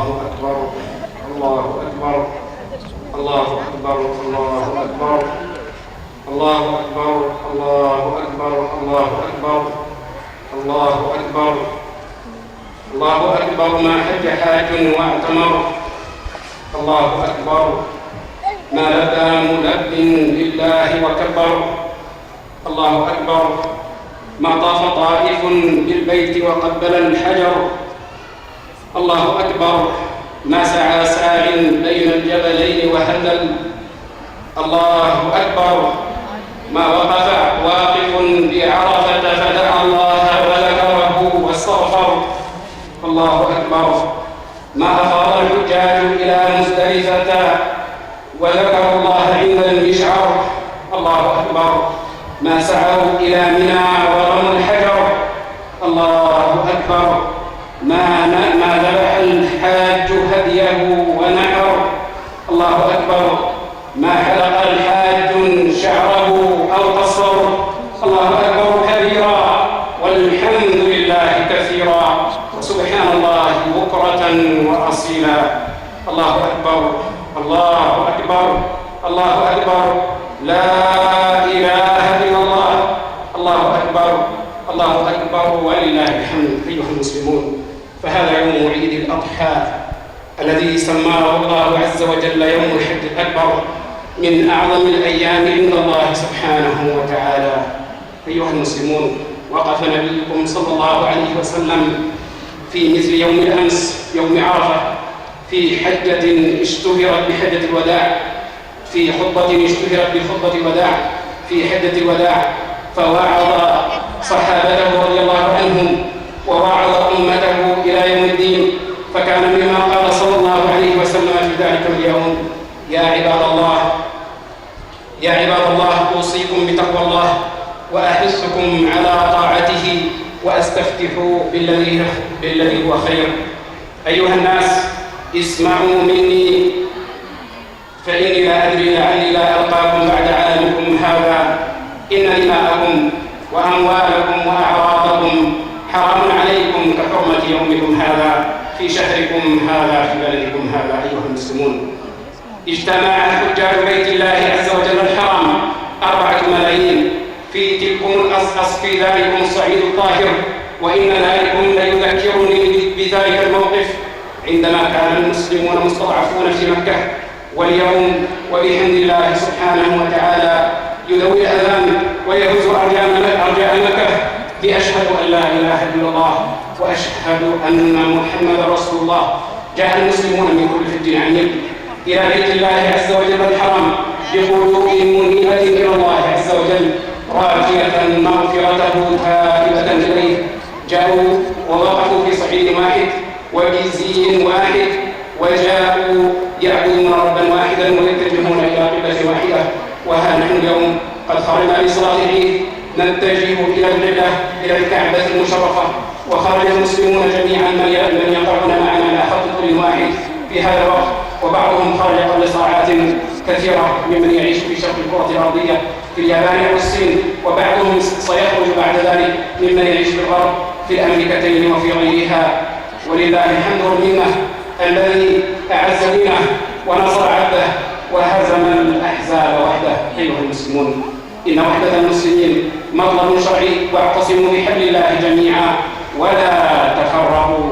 الله أكبر الله أكبر الله أكبر الله أكبر الله أكبر الله أكبر الله أكبر الله أكبر الله أكبر ما حج حاج واعتمر الله أكبر ما لبى ملب لله وكبر الله أكبر ما طاف طائف بالبيت وقبل الحجر الله أكبر ما سعى ساع بين الجبلين وهلل الله أكبر ما وقف واقف بعرفة فدعا الله وذكره واستغفر الله أكبر ما أفاض الحجاج إلى مزدلفة وذكروا الله عند المشعر الله أكبر ما سعوا إلى منى ورموا الحجر الله أكبر ما ذبح الحاج هديه ونحر الله أكبر ما حلق الحاج شعره أو قصر الله أكبر كبيرا والحمد لله كثيرا وسبحان الله بكرة وأصيلا الله أكبر الله أكبر الله أكبر لا إله إلا الله الله أكبر الله أكبر ولله الحمد. أيها المسلمون، فهذا يوم عيد الأضحى الذي سماه الله عز وجل يوم الحج الأكبر من أعظم الأيام عند الله سبحانه وتعالى. أيها المسلمون، وقف نبيكم صلى الله عليه وسلم في مثل يوم الأمس يوم عرفة في حجة اشتهرت بحجة الوداع، في خطبة اشتهرت بخطبة الوداع في حجة الوداع، فوعظ صحابته رضي الله عنهم ووعظ أمته إلى يوم الدين. فكان مما قال صلى الله عليه وسلم في ذلك اليوم: يا عباد الله أوصيكم بتقوى الله وأحثكم على طاعته وأستفتحوا بالذي هو خير. أيها الناس، اسمعوا مني فإني لا أدري لعلي لا ألقاكم بعد عامكم هذا. إن دماءكم وأموالكم وأعراضكم حرام عليكم كحرمة يومكم هذا في شهركم هذا في بلدكم هذا. أيها المسلمون، اجتمع حجاج بيت الله عز وجل الحرام 4 ملايين في تلكم الأصأص في ذلكم الصعيد الطاهر، وإن ذلكم ليذكرني بذلك الموقف عندما كان المسلمون مستضعفون في مكة، واليوم وبحمد الله سبحانه وتعالى يدوي الأذان ويهز أرجاء مكة بأشهد أن لا إله إلا الله وأشهد أن محمد رسول الله. جاء المسلمون من كل فج عميق إلى بيت الله عز وجل الحرام بقلوبهم منيبة إلى الله عز وجل، راجية مغفرته تائبة إليه. جاءوا ووقفوا في صعيد واحد وبزي واحد، وجاءوا يعبدون ربا واحدا ويتجهون إلى قبلة واحدة. وها نحن اليوم قد خرجنا لصلاة العيد نتجه إلى القبلة إلى الكعبة المشرفة، وخرج المسلمون جميعا من يقعون معنا على خط كل واحد في هذا الوقت، وبعضهم خرج قبل ساعات كثيرة ممن يعيش في شرق الكرة الأرضية في اليابان والصين، وبعضهم سيخرج بعد ذلك ممن يعيش في الغرب في الأمريكتين وفي غيرها. ولله الحمد والمنة الذي أعز دينه ونصر عبده وهزم الأحزاب وحده. أيها المسلمون، إن وحدة المسلمين مطلب شرعي، واعتصموا بحبل الله جميعا ولا تفرقوا.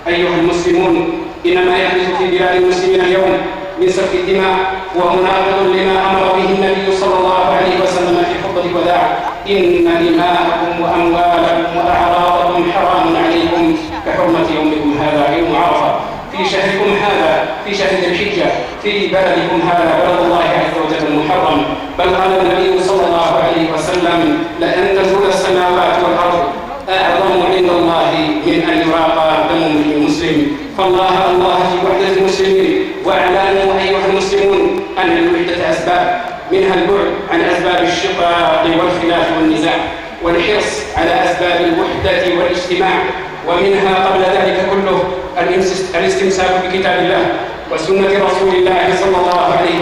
أيها المسلمون، إن ما يحدث في بلاد المسلمين اليوم من سفك الدماء ومناقض لما أمر به النبي صلى الله عليه وسلم في خطبة الوداع: إن دماءكم وأموالكم وأعراضكم حرام عليكم كحرمة يومكم هذا يوم عرفة في شهركم هذا في شهر ذي الحجة في بلدكم هذا بلد الله عز وجل المحرم. بل قال النبي صلى الله عليه وسلم: لأن تزول السماوات والأرض أعظم عند الله من أن يراقى دم امرئ مسلم. فالله الله في وحدة المسلمين. واعلموا أيها المسلمون أن الوحدة أسباب، منها البعد عن أسباب الشقاق والخلاف والنزاع، والحرص على أسباب الوحدة والاجتماع، ومنها قبل ذلك كله الاستمساك بكتاب الله وسنة رسول الله صلى الله عليه وسلم